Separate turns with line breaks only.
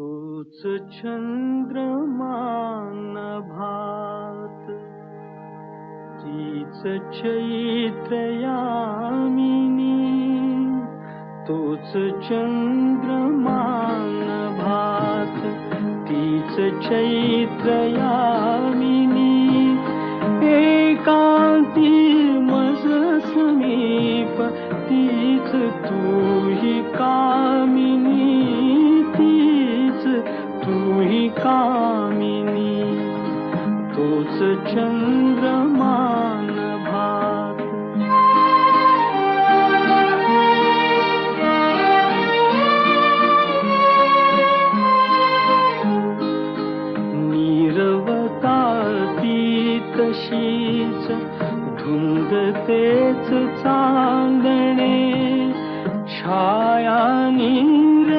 तूच चंद्रमा नभात, तीच चैत्र यामिनी. तूच चंद्रमा नभात, तीच चैत्र यामिनी. एकांती मज समीप, तीच तूही कामिनी. तीच तूही कामिनी. तूच चंद्रमा नभात. नीरवता ती तशीच, धुंद तेच